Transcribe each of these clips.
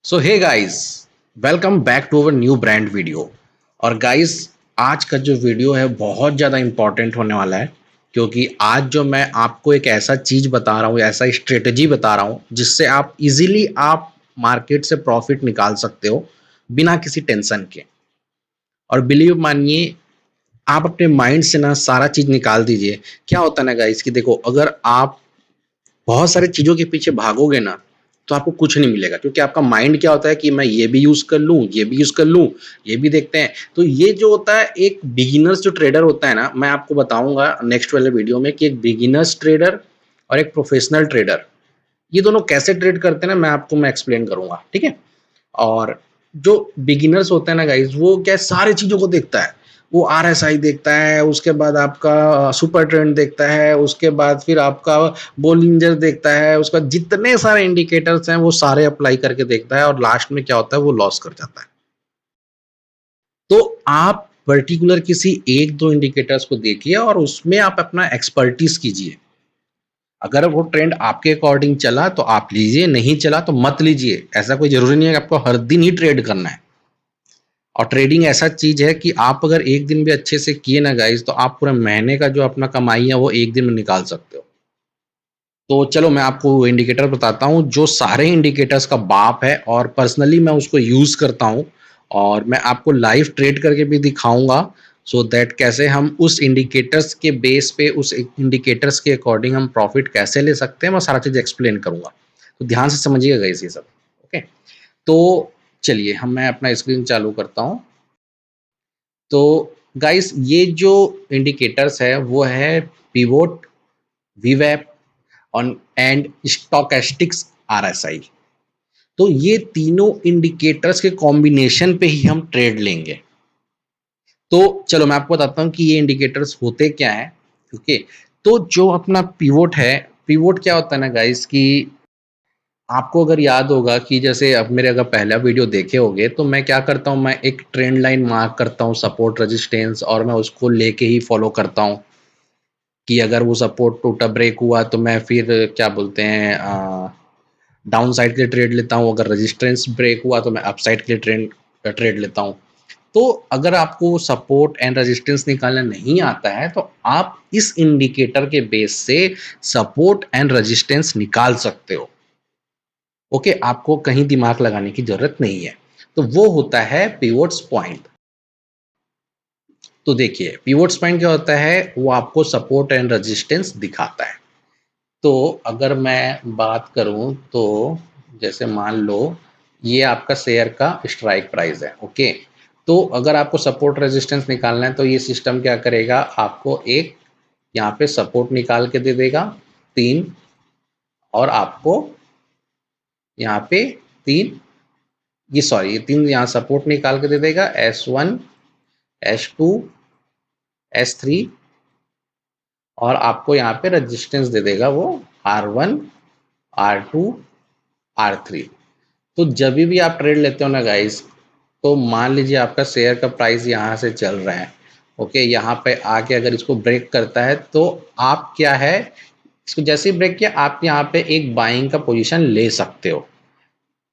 So hey guys, welcome back to our new brand video. और guys, आज का जो वीडियो है बहुत ज़्यादा इम्पॉर्टेंट होने वाला है, क्योंकि आज जो मैं आपको एक ऐसा चीज़ बता रहा हूँ, ऐसा स्ट्रेटजी बता रहा हूँ जिससे आप इजीली आप मार्केट से प्रॉफिट निकाल सकते हो बिना किसी टेंशन के। और बिलीव मानिए, आप अपने माइंड से ना सारा चीज़ निकाल दीजिए। क्या होता है ना गाइस कि देखो, अगर आप बहुत सारी चीज़ों के पीछे भागोगे ना, तो आपको कुछ नहीं मिलेगा, क्योंकि आपका माइंड क्या होता है कि मैं ये भी यूज़ कर लूँ, ये भी यूज़ कर लूँ, ये भी देखते हैं। तो ये जो होता है, एक बिगिनर्स जो ट्रेडर होता है ना, मैं आपको बताऊँगा नेक्स्ट वाले वीडियो में कि एक बिगिनर्स ट्रेडर और एक प्रोफेशनल ट्रेडर, ये दोनों कैसे ट्रेड करते हैं ना, मैं एक्सप्लेन करूँगा, ठीक है? और जो बिगिनर्स होते हैं ना गाइस, वो क्या है, सारी चीज़ों को देखता है। वो आरएसआई देखता है, उसके बाद आपका सुपर ट्रेंड देखता है, उसके बाद फिर आपका बोलिंजर देखता है, उसका जितने सारे इंडिकेटर्स हैं वो सारे अप्लाई करके देखता है, और लास्ट में क्या होता है, वो लॉस कर जाता है। तो आप पर्टिकुलर किसी एक दो इंडिकेटर्स को देखिए और उसमें आप अपना एक्सपर्टीज कीजिए। अगर वो ट्रेंड आपके अकॉर्डिंग चला तो आप लीजिए, नहीं चला तो मत लीजिए। ऐसा कोई जरूरी नहीं है कि आपको हर दिन ही ट्रेड करना है। और ट्रेडिंग ऐसा चीज है कि आप अगर एक दिन भी अच्छे से किए ना गाइस, तो आप पूरे महीने का जो अपना कमाई है वो एक दिन में निकाल सकते हो। तो चलो मैं आपको इंडिकेटर बताता हूँ जो सारे इंडिकेटर्स का बाप है, और पर्सनली मैं उसको यूज करता हूँ। और मैं आपको लाइव ट्रेड करके भी दिखाऊंगा, सो दैट कैसे हम उस इंडिकेटर्स के बेस पे, उस इंडिकेटर्स के अकॉर्डिंग हम प्रॉफिट कैसे ले सकते हैं, मैं सारा चीज एक्सप्लेन करूंगा। तो ध्यान से समझिएगा गाइस ये सब। ओके, तो चलिए मैं अपना स्क्रीन चालू करता हूँ। तो गाइस, ये जो इंडिकेटर्स है वो है पिवोट, वीवैप ऑन एंड स्टोकेस्टिक्स आरएसआई। तो ये तीनों इंडिकेटर्स के कॉम्बिनेशन पे ही हम ट्रेड लेंगे। तो चलो मैं आपको बताता हूँ कि ये इंडिकेटर्स होते क्या है। ओके, तो जो अपना पिवोट है, पिवोट क्या होता है ना गाइस कि आपको अगर याद होगा कि जैसे अब मेरे अगर पहला वीडियो देखे होंगे, तो मैं क्या करता हूँ, मैं एक ट्रेंड लाइन मार्क करता हूँ, सपोर्ट रेजिस्टेंस, और मैं उसको लेके ही फॉलो करता हूँ कि अगर वो सपोर्ट टूटा, ब्रेक हुआ, तो मैं फिर क्या बोलते हैं, डाउन साइड के लिए ट्रेड लेता हूँ। अगर रेजिस्टेंस ब्रेक हुआ तो मैं अप साइड के लिए ट्रेड लेता हूँ। तो अगर आपको सपोर्ट एंड रेजिस्टेंस निकालना नहीं आता है, तो आप इस इंडिकेटर के बेस से सपोर्ट एंड रेजिस्टेंस निकाल सकते हो। ओके, आपको कहीं दिमाग लगाने की जरूरत नहीं है। तो वो होता है पिवोट्स पॉइंट। तो देखिए, पिवोट्स पॉइंट क्या होता है, वो आपको सपोर्ट एंड रेजिस्टेंस दिखाता है। तो अगर मैं बात करूं, तो जैसे मान लो ये आपका शेयर का स्ट्राइक प्राइस है। ओके, तो अगर आपको सपोर्ट रेजिस्टेंस निकालना है, तो ये सिस्टम क्या करेगा, आपको एक यहाँ पे सपोर्ट निकाल के दे देगा 3, और आपको यहाँ पे 3, ये सॉरी, ये 3 यहाँ सपोर्ट निकाल के दे देगा, S1, S2, S3, और आपको यहाँ पे रेजिस्टेंस दे देगा वो R1, R2, R3। तो जब भी आप ट्रेड लेते हो ना गाइस, तो मान लीजिए आपका शेयर का प्राइस यहाँ से चल रहा है। ओके, यहाँ पे आके अगर इसको ब्रेक करता है, तो आप क्या है, इसको जैसे ही ब्रेक किया, आप यहाँ पे एक बाइंग का पोजीशन ले सकते हो।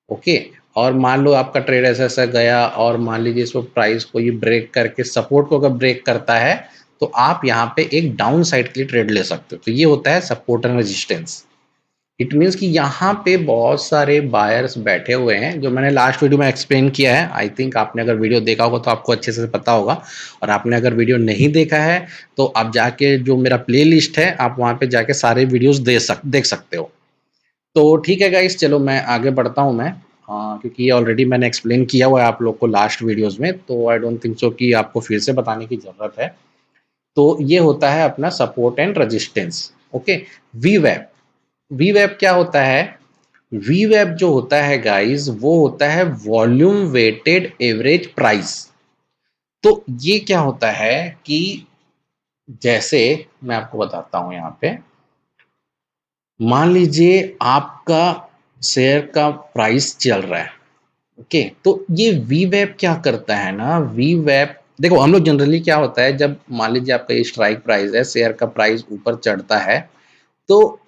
ओके, और मान लो आपका ट्रेड ऐसा ऐसा गया, और मान लीजिए इसको प्राइस को ये ब्रेक करके सपोर्ट को अगर ब्रेक करता है, तो आप यहाँ पे एक डाउन साइड के लिए ट्रेड ले सकते हो। तो ये होता है support and resistance. It means कि यहाँ पे बहुत सारे बायर्स बैठे हुए हैं, जो मैंने लास्ट वीडियो में एक्सप्लेन किया है। आई थिंक आपने अगर वीडियो देखा होगा तो आपको अच्छे से पता होगा, और आपने अगर वीडियो नहीं देखा है तो आप जाके जो मेरा प्ले लिस्ट है, आप वहाँ पे जाके सारे वीडियोस देख सकते हो। तो ठीक है गाइस, चलो मैं आगे बढ़ता हूँ मैं, क्योंकि ये ऑलरेडी मैंने एक्सप्लेन किया हुआ है आप लोग को लास्ट वीडियोज़ में, तो आई डोंट थिंक सो कि आपको फिर से बताने की ज़रूरत है। तो ये होता है अपना support and resistance. Okay, we web, we web क्या होता है, वी वेब जो होता है गाइस, वो होता है वॉल्यूम वेटेड एवरेज प्राइस। तो ये क्या होता है कि जैसे मैं आपको बताता हूं, यहाँ पे मान लीजिए आपका शेयर का प्राइस चल रहा है। ओके, तो ये वी वेब क्या करता है ना, वी वेब देखो, हम लोग जनरली क्या होता है, जब मान लीजिए आपका ये स्ट्राइक प्राइस है, शेयर का प्राइस ऊपर चढ़ता है, तो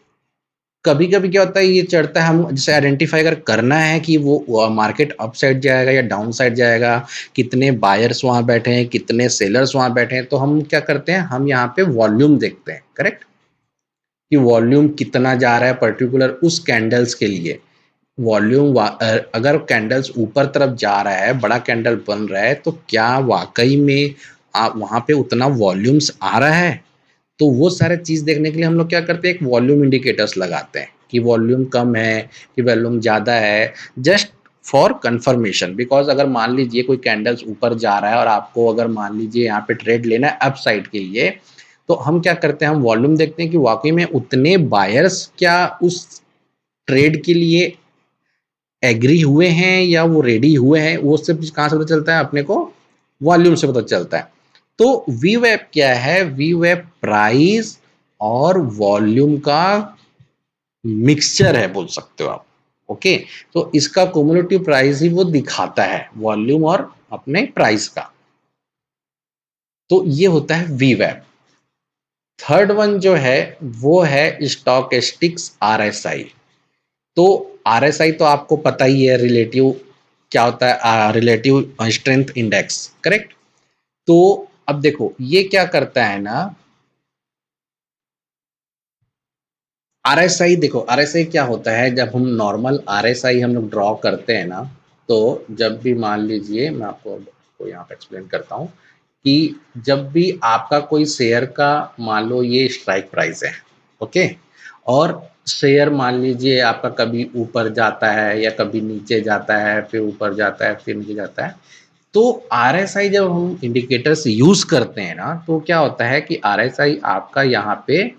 कभी कभी क्या होता है, ये चढ़ता है, हम जैसे आइडेंटिफाई अगर करना है कि वो मार्केट अप साइड जाएगा या डाउन साइड जाएगा, कितने बायर्स वहां बैठे हैं, कितने सेलर्स वहां बैठे हैं, तो हम क्या करते हैं, हम यहाँ पे वॉल्यूम देखते हैं, करेक्ट, कि वॉल्यूम कितना जा रहा है पर्टिकुलर उस कैंडल्स के लिए। वॉल्यूम अगर कैंडल्स ऊपर तरफ जा रहा है, बड़ा कैंडल बन रहा है, तो क्या वाकई में आप वहां पे उतना वॉल्यूम्स आ रहा है। तो वो सारे चीज देखने के लिए हम लोग क्या करते हैं, एक वॉल्यूम इंडिकेटर्स लगाते हैं कि वॉल्यूम कम है कि वॉल्यूम ज्यादा है, जस्ट फॉर कंफर्मेशन। बिकॉज अगर मान लीजिए कोई कैंडल्स ऊपर जा रहा है और आपको अगर मान लीजिए यहाँ पे ट्रेड लेना है अप साइड के लिए, तो हम क्या करते हैं, हम वॉल्यूम देखते हैं कि वाकई में उतने बायर्स क्या उस ट्रेड के लिए एग्री हुए हैं या वो रेडी हुए हैं। वो सब कहाँ से पता चलता है अपने को, वॉल्यूम से पता चलता है। तो वी वेब क्या है, वी वेब प्राइस और वॉल्यूम का मिक्सचर है बोल सकते हो आप। ओके, तो इसका क्युमुलेटिव प्राइस ही वो दिखाता है, वॉल्यूम और अपने प्राइस का। तो ये होता है वी वेब। थर्ड वन जो है वो है स्टॉकेस्टिक्स आरएसआई। तो आरएसआई तो आपको पता ही है, रिलेटिव क्या होता है, रिलेटिव स्ट्रेंथ इंडेक्स, करेक्ट। तो अब देखो ये क्या करता है ना, आरएसआई, देखो आरएसआई क्या होता है, जब हम नॉर्मल आरएसआई हम लोग ड्रॉ करते हैं ना, तो जब भी मान लीजिए मैं आपको यहाँ पे एक्सप्लेन करता हूँ कि जब भी आपका कोई शेयर का मान लो ये स्ट्राइक प्राइस है, ओके, और शेयर मान लीजिए आपका कभी ऊपर जाता है या कभी नीचे जाता है, फिर ऊपर जाता है फिर नीचे जाता है। तो आरएसआई जब हम इंडिकेटर्स यूज करते हैं ना, तो क्या होता है कि आरएसआई आपका यहाँ पे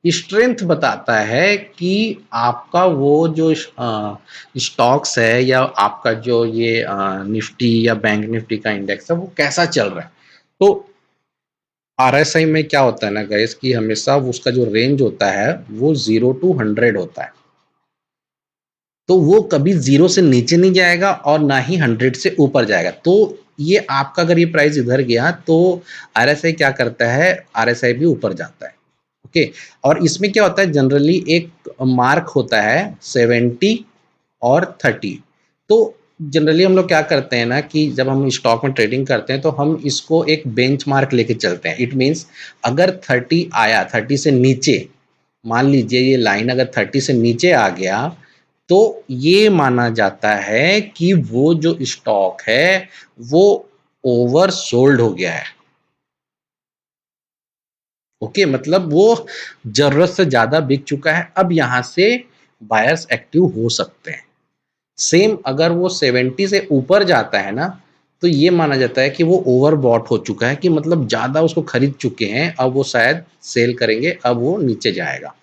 स्ट्रेंथ बताता है कि आपका वो जो स्टॉक्स है या आपका जो ये निफ्टी या बैंक निफ्टी का इंडेक्स है वो कैसा चल रहा है। तो आरएसआई में क्या होता है ना गाइस, कि हमेशा उसका जो रेंज होता है वो 0 to 100 होता है। तो वो कभी 0 से नीचे नहीं जाएगा और ना ही 100 से ऊपर जाएगा। तो ये आपका अगर ये प्राइस इधर गया तो आरएसआई क्या करता है, आरएसआई भी ऊपर जाता है। ओके, और इसमें क्या होता है, जनरली एक मार्क होता है 70 और 30। तो जनरली हम लोग क्या करते हैं ना कि जब हम स्टॉक में ट्रेडिंग करते हैं तो हम इसको एक बेंच मार्क लेके चलते हैं। इट मीन्स अगर 30 आया, 30 से नीचे, मान लीजिए ये लाइन अगर 30 से नीचे आ गया, तो ये माना जाता है कि वो जो स्टॉक है वो ओवर सोल्ड हो गया है। ओके, मतलब वो जरूरत से ज्यादा बिक चुका है, अब यहां से बायर्स एक्टिव हो सकते हैं। सेम अगर वो 70 से ऊपर जाता है ना, तो ये माना जाता है कि वो ओवर बॉट हो चुका है, कि मतलब ज्यादा उसको खरीद चुके हैं, अब वो शायद सेल करेंगे, अब वो नीचे जाएगा।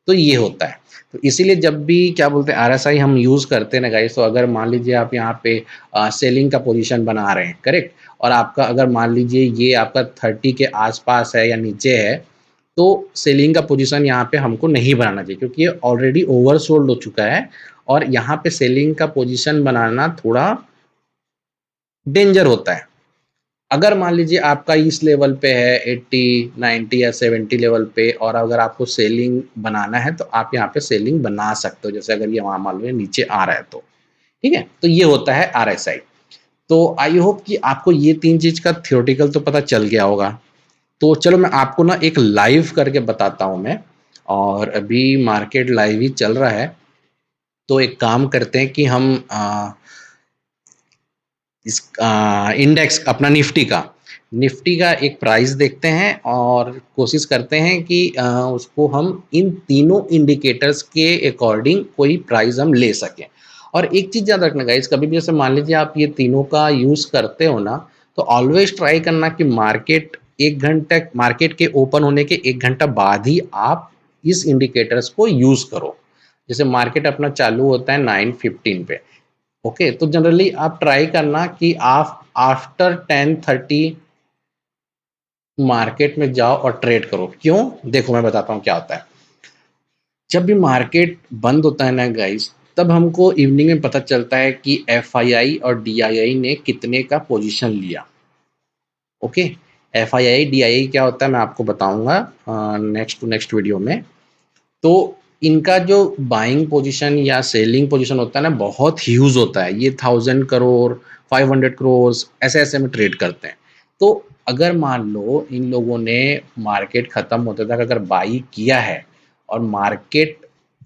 तो ये होता है। तो इसीलिए जब भी क्या बोलते हैं आरएसआई हम यूज करते हैं ना गाइस, तो अगर मान लीजिए आप यहाँ पे सेलिंग का पोजीशन बना रहे हैं, करेक्ट, और आपका अगर मान लीजिए ये आपका 30 के आसपास है या नीचे है, तो सेलिंग का पोजीशन यहाँ पे हमको नहीं बनाना चाहिए, क्योंकि ये ऑलरेडी ओवरसोल्ड हो चुका है। और यहाँ पे सेलिंग का पोजीशन बनाना थोड़ा डेंजर होता है। अगर मान लीजिए आपका इस लेवल पे है 80 90 या 70 लेवल पे, और अगर आपको सेलिंग बनाना है तो आप यहाँ पे सेलिंग बना सकते हो, जैसे अगर ये वहां मान लो नीचे आ रहा है तो। ठीक है, तो ये होता है आरएसआई। तो आई होप कि आपको ये तीन चीज का थियोरटिकल तो पता चल गया होगा। तो चलो मैं आपको ना एक लाइव करके बताता हूँ मैं। और अभी मार्केट लाइव ही चल रहा है, तो एक काम करते हैं कि हम इस इंडेक्स अपना निफ्टी का एक प्राइस देखते हैं और कोशिश करते हैं कि उसको हम इन तीनों इंडिकेटर्स के अकॉर्डिंग कोई प्राइस हम ले सकें। और एक चीज़ याद रखना गाइस, कभी भी जैसे मान लीजिए आप ये तीनों का यूज़ करते हो ना, तो ऑलवेज ट्राई करना कि मार्केट के ओपन होने के 1 घंटा बाद ही आप इस इंडिकेटर्स को यूज़ करो। जैसे मार्केट अपना चालू होता है 9:15 पे, ओके, तो जनरली आप ट्राई करना कि आप आफ्टर 10:30 मार्केट में जाओ और ट्रेड करो। क्यों, देखो मैं बताता हूँ क्या होता है। जब भी मार्केट बंद होता है ना गाइस, तब हमको इवनिंग में पता चलता है कि एफआईआई और डीआईआई ने कितने का पोजीशन लिया। ओके, एफआईआई डीआईआई क्या होता है मैं आपको बताऊंगा नेक्स्ट वीडियो में। तो इनका जो बाइंग पोजीशन या सेलिंग पोजीशन होता है ना, बहुत ह्यूज होता है। ये 1000 करोड़, 500 करोड़ ऐसे ऐसे में ट्रेड करते हैं। तो अगर मान लो इन लोगों ने मार्केट खत्म होते तक अगर बाई किया है और मार्केट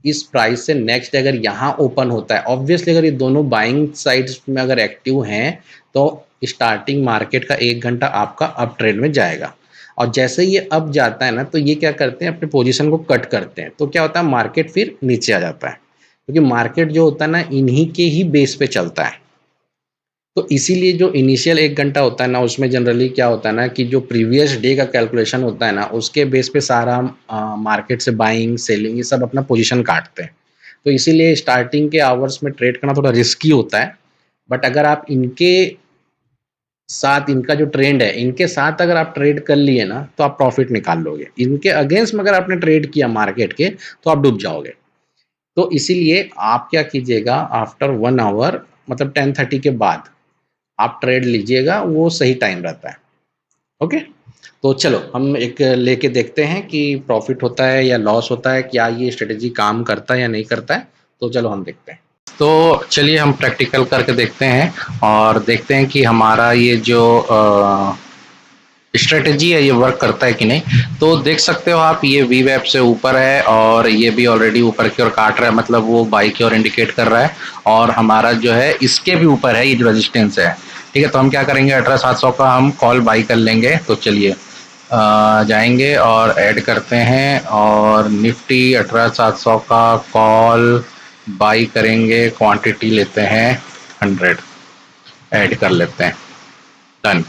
इस प्राइस से नेक्स्ट अगर यहाँ ओपन होता है, ऑब्वियसली अगर ये दोनों बाइंग साइड्स में अगर एक्टिव हैं तो स्टार्टिंग मार्केट का 1 घंटा आपका अप ट्रेंड में जाएगा। और जैसे ये अप जाता है ना, तो ये क्या करते हैं, अपने पोजीशन को कट करते हैं। तो क्या होता है, मार्केट फिर नीचे आ जाता है, क्योंकि मार्केट जो होता है ना इन्हीं के ही बेस पे चलता है। तो इसीलिए जो इनिशियल 1 घंटा होता है ना, उसमें जनरली क्या होता है ना कि जो प्रीवियस डे का कैलकुलेशन होता है ना, उसके बेस पे सारा मार्केट से बाइंग सेलिंग ये सब अपना पोजीशन काटते हैं। तो इसीलिए स्टार्टिंग के आवर्स में ट्रेड करना थोड़ा रिस्की होता है। बट अगर आप इनके साथ, इनका जो ट्रेंड है, इनके साथ अगर आप ट्रेड कर लिए ना तो आप प्रॉफिट निकाल लोगे। इनके अगेंस्ट में अगर आपने ट्रेड किया मार्केट के तो आप डूब जाओगे। तो इसीलिए आप क्या कीजिएगा, आफ्टर 1 आवर मतलब 10:30 के बाद आप ट्रेड लीजिएगा, वो सही टाइम रहता है। ओके, तो चलो हम एक लेके देखते हैं कि प्रॉफिट होता है या लॉस होता है, क्या ये स्ट्रेटेजी काम करता है या नहीं करता है। तो चलो हम देखते हैं। तो चलिए हम प्रैक्टिकल करके देखते हैं और देखते हैं कि हमारा ये जो स्ट्रेटेजी है ये वर्क करता है कि नहीं। तो देख सकते हो आप, ये वी वेब से ऊपर है और ये भी ऑलरेडी ऊपर की ओर काट रहा है, मतलब वो बाई की ओर इंडिकेट कर रहा है। और हमारा जो है इसके भी ऊपर है ये जो रेजिस्टेंस है। ठीक है, तो हम क्या करेंगे, 18700 का हम कॉल बाई कर लेंगे। तो चलिए जाएंगे और ऐड करते हैं और निफ्टी 18700 का कॉल बाई करेंगे, क्वांटिटी लेते हैं 100, ऐड कर लेते हैं, डन।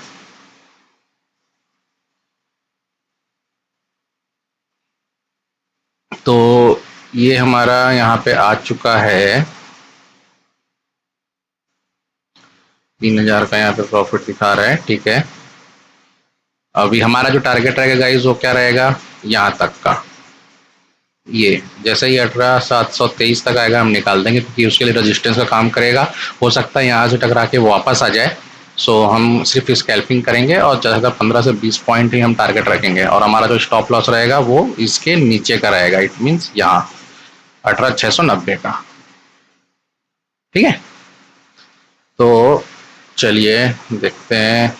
तो ये हमारा यहाँ पे आ चुका है 3000 का, यहाँ पे प्रॉफिट दिखा रहा है। ठीक है, अभी हमारा जो टारगेट रहेगा गाइस वो क्या रहेगा, यहाँ तक का। ये जैसे ही 18723 तक आएगा हम निकाल देंगे, क्योंकि उसके लिए रेजिस्टेंस का काम करेगा। हो सकता है यहाँ से टकरा के वापस आ जाए। सो हम सिर्फ स्कैल्पिंग करेंगे और ज़्यादा 15 से 20 पॉइंट ही हम टारगेट रखेंगे। और हमारा जो स्टॉप लॉस रहेगा वो इसके नीचे का रहेगा, इट मीन्स यहाँ 18690 का। ठीक है, तो चलिए देखते हैं।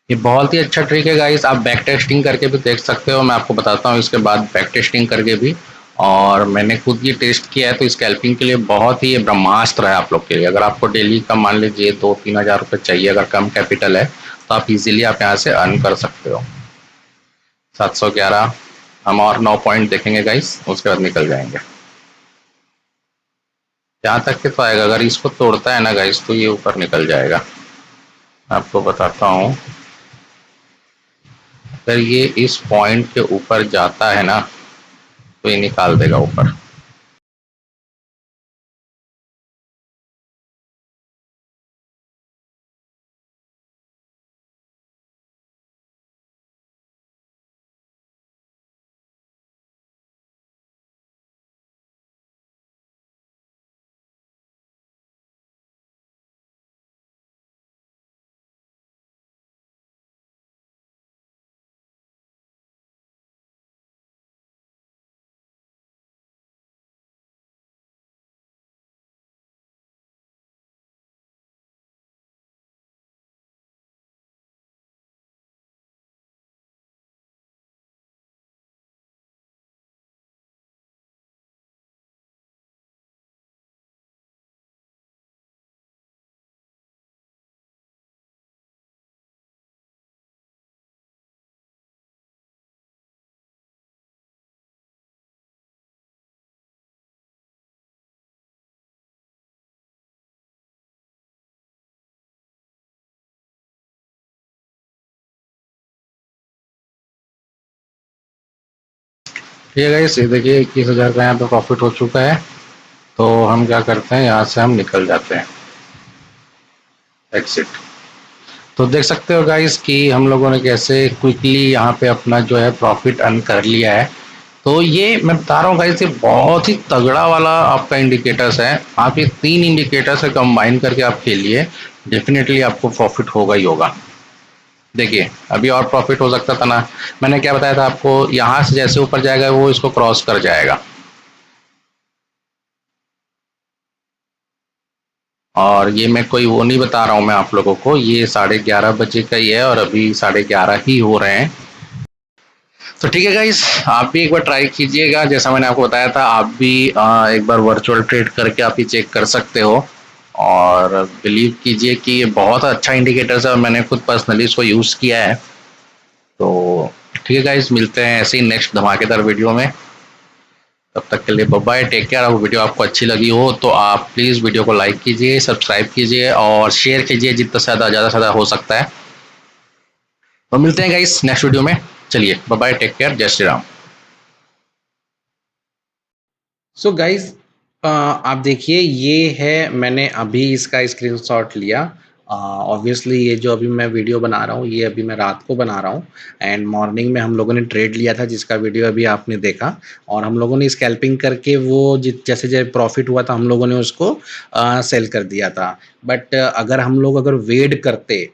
ये बहुत ही अच्छा ट्रिक है गाइस, आप बैक टेस्टिंग करके भी देख सकते हो। मैं आपको बताता हूँ इसके बाद बैक टेस्टिंग करके भी, और मैंने खुद ये टेस्ट किया है। तो स्कैल्पिंग के लिए बहुत ही ब्रह्मास्त्र है आप लोग के लिए। अगर आपको डेली का मान लीजिए 2-3 हज़ार रुपये चाहिए, अगर कम कैपिटल है, तो आप इजीली आप यहाँ से अर्न कर सकते हो। 711 हम और 9 पॉइंट देखेंगे गाइस, उसके बाद निकल जाएंगे। यहाँ तक के तो आएगा, अगर इसको तोड़ता है ना गाइस तो ये ऊपर निकल जाएगा। आपको बताता हूँ, अगर ये इस पॉइंट के ऊपर जाता है ना तो ये निकाल देगा ऊपर। ठीक है गाइस, ये देखिए 21,000 का यहाँ पे प्रॉफिट हो चुका है। तो हम क्या करते हैं, यहाँ से हम निकल जाते हैं, एक्सिट। तो देख सकते हो गाइस कि हम लोगों ने कैसे क्विकली यहाँ पे अपना जो है प्रॉफिट अर्न कर लिया है। तो ये मैं बता रहा हूँ गाइस, ये बहुत ही तगड़ा वाला आपका इंडिकेटर्स है। आप ये 3 इंडिकेटर्स से कंबाइन करके आप खेलिए, डेफिनेटली आपको प्रॉफिट होगा ही होगा। देखिए अभी और प्रॉफिट हो सकता था ना, मैंने क्या बताया था आपको, यहाँ से जैसे ऊपर जाएगा वो इसको क्रॉस कर जाएगा। और ये मैं कोई वो नहीं बता रहा हूँ मैं आप लोगों को, ये 11:30 बजे का ही है और अभी 11:30 ही हो रहे हैं। तो ठीक है गाइस, आप भी एक बार ट्राई कीजिएगा, जैसा मैंने आपको बताया था। आप भी एक बार वर्चुअल ट्रेड करके आप ही चेक कर सकते हो, और बिलीव कीजिए कि ये बहुत अच्छा इंडिकेटर है और मैंने खुद पर्सनली इसको यूज़ किया है। तो ठीक है गाइस, मिलते हैं ऐसे ही नेक्स्ट धमाकेदार वीडियो में। तब तक के लिए बाय बाय, टेक केयर। अगर वीडियो आपको अच्छी लगी हो तो आप प्लीज़ वीडियो को लाइक कीजिए, सब्सक्राइब कीजिए और शेयर कीजिए जितना ज़्यादा से ज़्यादा हो सकता है। तो मिलते हैं गाइस नेक्स्ट वीडियो में। चलिए बाय बाय, टेक केयर, जय श्री राम। सो गाइज, आप देखिए, ये है, मैंने अभी इसका स्क्रीनशॉट लिया। ऑब्वियसली ये जो अभी मैं वीडियो बना रहा हूँ, ये अभी मैं रात को बना रहा हूँ, एंड मॉर्निंग में हम लोगों ने ट्रेड लिया था जिसका वीडियो अभी आपने देखा। और हम लोगों ने स्कैल्पिंग करके वो जैसे जैसे प्रॉफिट हुआ था हम लोगों ने उसको सेल कर दिया था। बट अगर वेट करते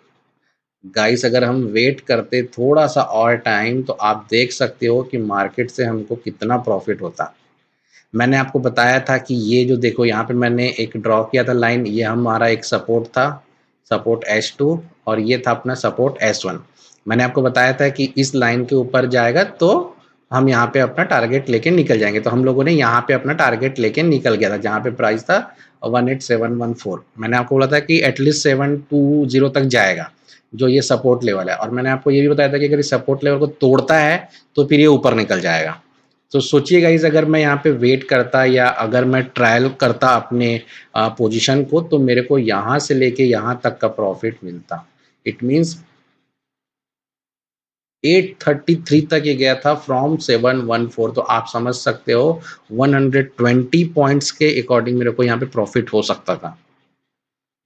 गाइस, अगर हम वेट करते थोड़ा सा और टाइम, तो आप देख सकते हो कि मार्केट से हमको कितना प्रॉफिट होता। मैंने आपको बताया था कि ये जो देखो, यहाँ पे मैंने एक ड्रॉ किया था लाइन, ये हमारा एक सपोर्ट था, सपोर्ट S2, और ये था अपना सपोर्ट S1। मैंने आपको बताया था कि इस लाइन के ऊपर जाएगा तो हम यहाँ पे अपना टारगेट लेके निकल जाएंगे। तो हम लोगों ने यहाँ पे अपना टारगेट लेके निकल गया था, जहाँ पे प्राइस था 18714। मैंने आपको बोला था कि एटलीस्ट 720 तक जाएगा, जो ये सपोर्ट लेवल है। और मैंने आपको ये भी बताया था कि अगर इस सपोर्ट लेवल को तोड़ता है तो फिर ये ऊपर निकल जाएगा। तो सोचिए गाइस, अगर मैं यहाँ पे वेट करता या अगर मैं ट्रायल करता अपने पोजीशन को, तो मेरे को यहाँ से लेके यहाँ तक का प्रॉफिट मिलता। इट मीन्स 833 तक ये गया था फ्रॉम 714। तो आप समझ सकते हो 120 पॉइंट्स के अकॉर्डिंग मेरे को यहाँ पे प्रॉफिट हो सकता था।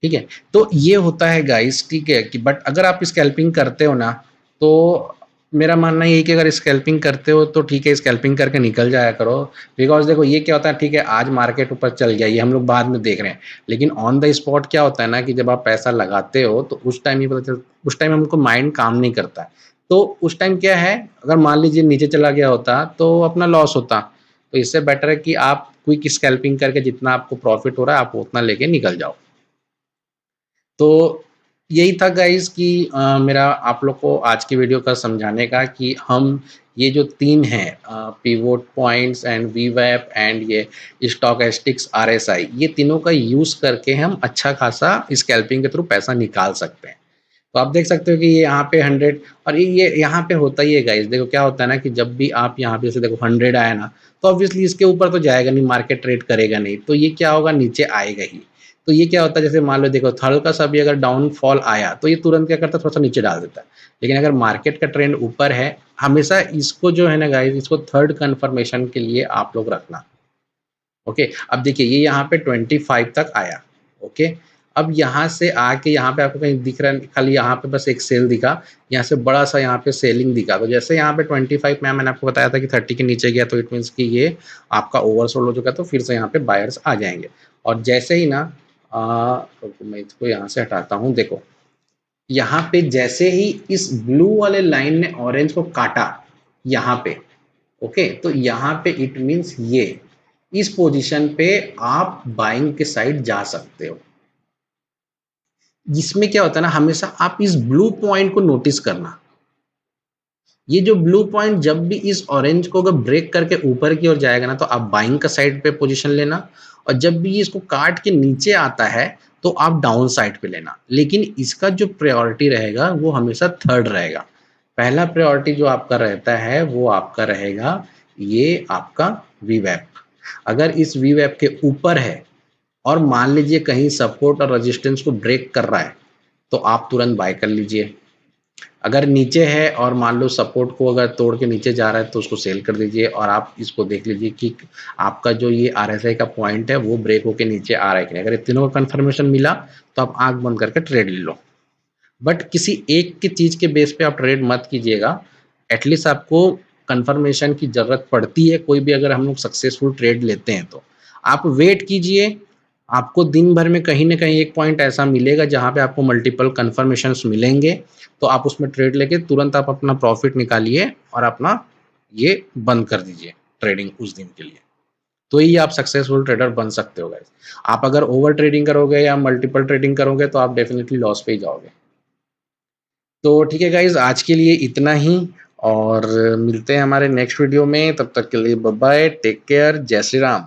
ठीक है, तो ये होता है गाइस, ठीक है कि बट अगर आप स्कैल्पिंग करते हो ना, तो मेरा मानना ये है कि अगर स्कैल्पिंग करते हो तो ठीक है, स्कैल्पिंग करके निकल जाया करो। बिकॉज देखो ये क्या होता है, ठीक है आज मार्केट ऊपर चल गया, ये हम लोग बाद में देख रहे हैं, लेकिन ऑन द स्पॉट क्या होता है ना कि जब आप पैसा लगाते हो तो उस टाइम ये पता चल, उस टाइम हमको माइंड काम नहीं करता है। तो उस टाइम क्या है, अगर मान लीजिए नीचे चला गया होता तो अपना लॉस होता। तो इससे बेटर है कि आप क्विक स्कैल्पिंग करके जितना आपको प्रॉफिट हो रहा है आप उतना लेके निकल जाओ। तो यही था गाइस कि मेरा आप लोग को आज की वीडियो का समझाने का कि हम ये जो 3 हैं, पिवोट पॉइंट्स एंड वीवैप एंड ये स्टोकेस्टिक्स RSI, ये तीनों का यूज़ करके हम अच्छा खासा स्कैल्पिंग के थ्रू पैसा निकाल सकते हैं। तो आप देख सकते हो कि ये यहाँ पे 100, और ये यहाँ पे होता ही है गाइस। देखो क्या होता है ना कि जब भी आप यहाँ पे जैसे देखो 100 आया ना, तो ऑब्वियसली इसके ऊपर तो जाएगा नहीं, मार्केट ट्रेड करेगा नहीं, तो ये क्या होगा, नीचे आएगा ही। तो ये क्या होता है, जैसे मान लो देखो हल्का सा भी अगर डाउनफॉल आया तो ये तुरंत क्या करता है, थोड़ा सा नीचे डाल देता है। लेकिन अगर मार्केट का ट्रेंड ऊपर है, हमेशा इसको जो है ना गाइस, इसको थर्ड कन्फर्मेशन के लिए आप लोग रखना। ओके, अब देखिए ये यहाँ पे 25 तक आया। ओके, अब यहाँ से आके यहाँ पे आपको कहीं दिख रहा है, खाली यहाँ पे बस एक सेल दिखा, यहाँ से बड़ा सा यहाँ पे सेलिंग दिखा। तो जैसे यहाँ पे 25 में मैंने आपको बताया था कि 30 के नीचे गया, तो इट मीन्स कि ये आपका ओवरसोल्ड हो चुका है, तो फिर से यहाँ पे बायर्स आ जाएंगे। और जैसे ही ना तो मैं इसको यहाँ से हटाता हूँ, देखो यहाँ पे जैसे ही इस ब्लू वाले लाइन ने ऑरेंज को काटा यहाँ पे, ओके, तो यहाँ पे इट मीन्स ये इस पोजीशन पे आप बाइंग के साइड जा सकते हो। इसमें क्या होता है ना, हमेशा आप इस ब्लू पॉइंट को नोटिस करना। ये जो ब्लू पॉइंट जब भी इस ऑरेंज को अगर ब्रेक करके ऊपर की ओर जाएगा ना, तो आप बाइंग का साइड पे पोजीशन लेना। और जब भी ये इसको काट के नीचे आता है तो आप डाउन साइड पे लेना। लेकिन इसका जो प्रायोरिटी रहेगा वो हमेशा थर्ड रहेगा। पहला प्रायोरिटी जो आपका रहता है वो आपका रहेगा ये आपका वीवैप। अगर इस वीवैप के ऊपर है और मान लीजिए कहीं सपोर्ट और रेजिस्टेंस को ब्रेक कर रहा है, तो आप तुरंत बाय कर लीजिए। अगर नीचे है और मान लो सपोर्ट को अगर तोड़ के नीचे जा रहा है, तो उसको सेल कर दीजिए। और आप इसको देख लीजिए कि आपका जो ये RSI का पॉइंट है वो ब्रेक होके नीचे आ रहा है कि नहीं। अगर ये तीनों का कंफर्मेशन मिला तो आप आंख बंद करके ट्रेड ले लो। बट किसी एक की चीज़ के बेस पे आप ट्रेड मत कीजिएगा। एटलीस्ट आपको कंफर्मेशन की ज़रूरत पड़ती है, कोई भी अगर हम लोग सक्सेसफुल ट्रेड लेते हैं तो। आप वेट कीजिए, आपको दिन भर में कहीं न कहीं एक पॉइंट ऐसा मिलेगा जहाँ पे आपको मल्टीपल कन्फर्मेशंस मिलेंगे, तो आप उसमें ट्रेड लेके तुरंत आप अपना प्रॉफ़िट निकालिए और अपना ये बंद कर दीजिए ट्रेडिंग उस दिन के लिए। तो ही आप सक्सेसफुल ट्रेडर बन सकते हो गाइस। आप अगर ओवर ट्रेडिंग करोगे या मल्टीपल ट्रेडिंग करोगे तो आप डेफिनिटली लॉस पे ही जाओगे। तो ठीक है गाइस, आज के लिए इतना ही और मिलते हैं हमारे नेक्स्ट वीडियो में। तब तक के लिए बाय बाय, टेक केयर, जय श्री राम।